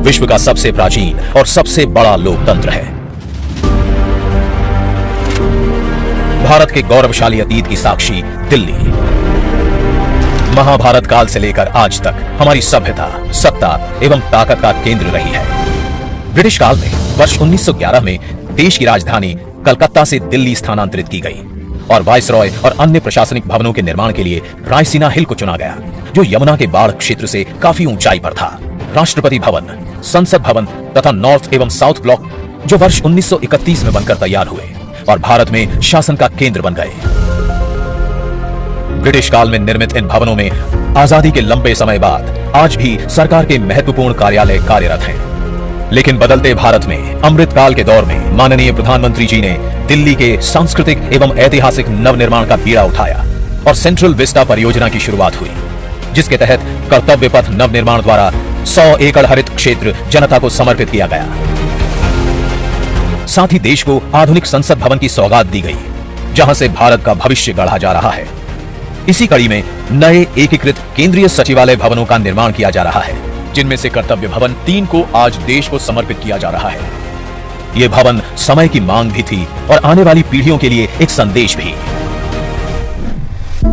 विश्व का सबसे प्राचीन और सबसे बड़ा लोकतंत्र है। भारत के गौरवशाली अतीत की साक्षी दिल्ली महाभारत काल से लेकर आज तक हमारी सभ्यता, सत्ता एवं ताकत का केंद्र रही है। ब्रिटिश काल में वर्ष 1911 में देश की राजधानी कलकत्ता से दिल्ली स्थानांतरित की गई और वायसरॉय और अन्य प्रशासनिक भवनों के निर्माण के लिए रायसीना हिल को चुना गया, जो यमुना के बाढ़ क्षेत्र से काफी ऊंचाई पर था। राष्ट्रपति भवन, संसद भवन तथा नॉर्थ एवं साउथ ब्लॉक जो वर्ष 1931 में बनकर तैयार हुए और भारत में शासन का केंद्र बन गए। ब्रिटिश काल में निर्मित इन भवनों में आजादी के लंबे समय बाद आज भी सरकार के महत्वपूर्ण कार्यालय कार्यरत हैं। लेकिन बदलते भारत में अमृतकाल के दौर में माननीय प्रधानमंत्री जी ने दिल्ली के सांस्कृतिक एवं ऐतिहासिक नवनिर्माण का बीड़ा उठाया और सेंट्रल विस्टा परियोजना की शुरुआत हुई, जिसके तहत कर्तव्य पथ नवनिर्माण द्वारा 100 एकड़ हरित क्षेत्र जनता को समर्पित किया गया। साथ ही देश को आधुनिक संसद भवन की सौगात दी गई, जहां से भारत का भविष्य गढ़ा जा रहा है। इसी कड़ी में नए एकीकृत केंद्रीय सचिवालय भवनों का निर्माण किया जा रहा है, जिनमें से कर्तव्य भवन 3 को आज देश को समर्पित किया जा रहा है। यह भवन समय की मांग भी थी और आने वाली पीढ़ियों के लिए एक संदेश भी।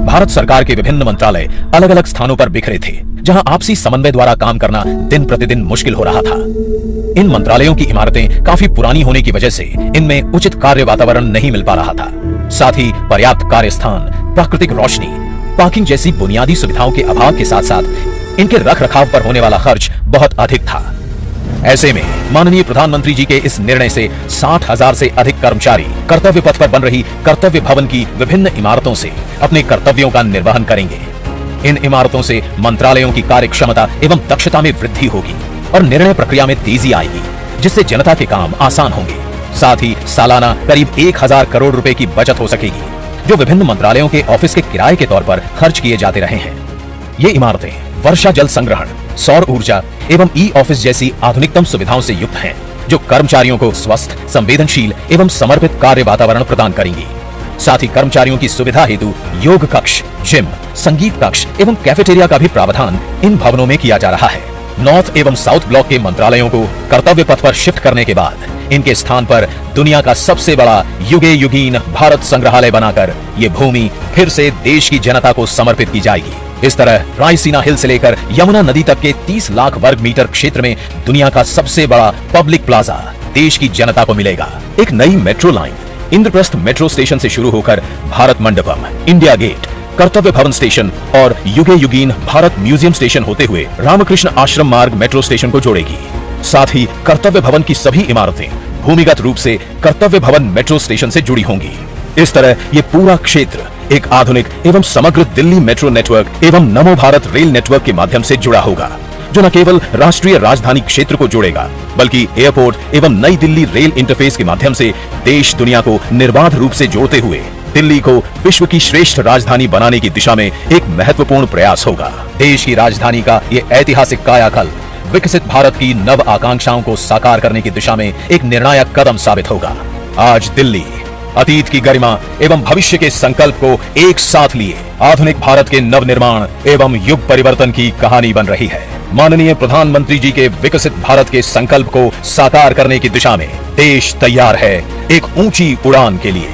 भारत सरकार के विभिन्न मंत्रालय अलग अलग स्थानों पर बिखरे थे, जहां आपसी समन्वय द्वारा काम करना दिन प्रतिदिन मुश्किल हो रहा था। इन मंत्रालयों की इमारतें काफी पुरानी होने की वजह से इनमें उचित कार्य वातावरण नहीं मिल पा रहा था। साथ ही पर्याप्त कार्यस्थान, प्राकृतिक रोशनी, पार्किंग जैसी बुनियादी सुविधाओं के अभाव के साथ साथ इनके रखरखाव पर होने वाला खर्च बहुत अधिक था। ऐसे में माननीय प्रधानमंत्री जी के इस निर्णय से 60,000 से अधिक कर्मचारी कर्तव्य पथ पर बन रही कर्तव्य भवन की विभिन्न इमारतों से अपने कर्तव्यों का निर्वहन करेंगे। इन इमारतों से मंत्रालयों की कार्य क्षमता एवं दक्षता में वृद्धि होगी और निर्णय प्रक्रिया में तेजी आएगी, जिससे जनता के काम आसान होंगे। साथ ही सालाना करीब 1000 करोड़ रुपए की बचत हो सकेगी, जो विभिन्न मंत्रालयों के ऑफिस के किराए के तौर पर खर्च किए जाते रहे हैं। ये इमारतें वर्षा जल संग्रहण, सौर ऊर्जा एवं ई ऑफिस जैसी आधुनिकतम सुविधाओं से युक्त हैं, जो कर्मचारियों को स्वस्थ, संवेदनशील एवं समर्पित कार्य वातावरण प्रदान करेंगी। साथ ही कर्मचारियों की सुविधा हेतु योग कक्ष, जिम, संगीत कक्ष एवं कैफेटेरिया का भी प्रावधान इन भवनों में किया जा रहा है। नॉर्थ एवं साउथ ब्लॉक के मंत्रालयों को कर्तव्य पथ पर शिफ्ट करने के बाद इनके स्थान पर दुनिया का सबसे बड़ा युगे युगीन भारत संग्रहालय बनाकर ये भूमि फिर से देश की जनता को समर्पित की जाएगी। इस तरह रायसीना हिल से लेकर यमुना नदी तक के 30 लाख वर्ग मीटर क्षेत्र में दुनिया का सबसे बड़ा पब्लिक प्लाजा देश की जनता को मिलेगा। एक नई metro line Indraprastha metro station से शुरू होकर भारत मंडपम, इंडिया गेट, कर्तव्य भवन स्टेशन और युगे युगीन भारत म्यूजियम स्टेशन होते हुए रामकृष्ण आश्रम मार्ग मेट्रो स्टेशन को जोड़ेगी। साथ ही कर्तव्य भवन की सभी इमारतें भूमिगत रूप से कर्तव्य भवन मेट्रो स्टेशन से जुड़ी होंगी। इस तरह ये पूरा क्षेत्र एक आधुनिक एवं समग्र दिल्ली मेट्रो नेटवर्क एवं नमो भारत रेल नेटवर्क के माध्यम से जुड़ा होगा, जो न केवल राष्ट्रीय राजधानी क्षेत्र को जोड़ेगा, बल्कि एयरपोर्ट एवं नई दिल्ली रेल इंटरफेस के माध्यम से देश दुनिया को निर्बाध रूप से जोड़ते हुए दिल्ली को विश्व की श्रेष्ठ राजधानी बनाने की दिशा में एक महत्वपूर्ण प्रयास होगा। देश की राजधानी का ये ऐतिहासिक कायाकल्प विकसित भारत की नव आकांक्षाओं को साकार करने की दिशा में एक निर्णायक कदम साबित होगा। आज दिल्ली अतीत की गरिमा एवं भविष्य के संकल्प को एक साथ लिए आधुनिक भारत के नवनिर्माण एवं युग परिवर्तन की कहानी बन रही है। माननीय प्रधानमंत्री जी के विकसित भारत के संकल्प को साकार करने की दिशा में देश तैयार है एक ऊंची उड़ान के लिए।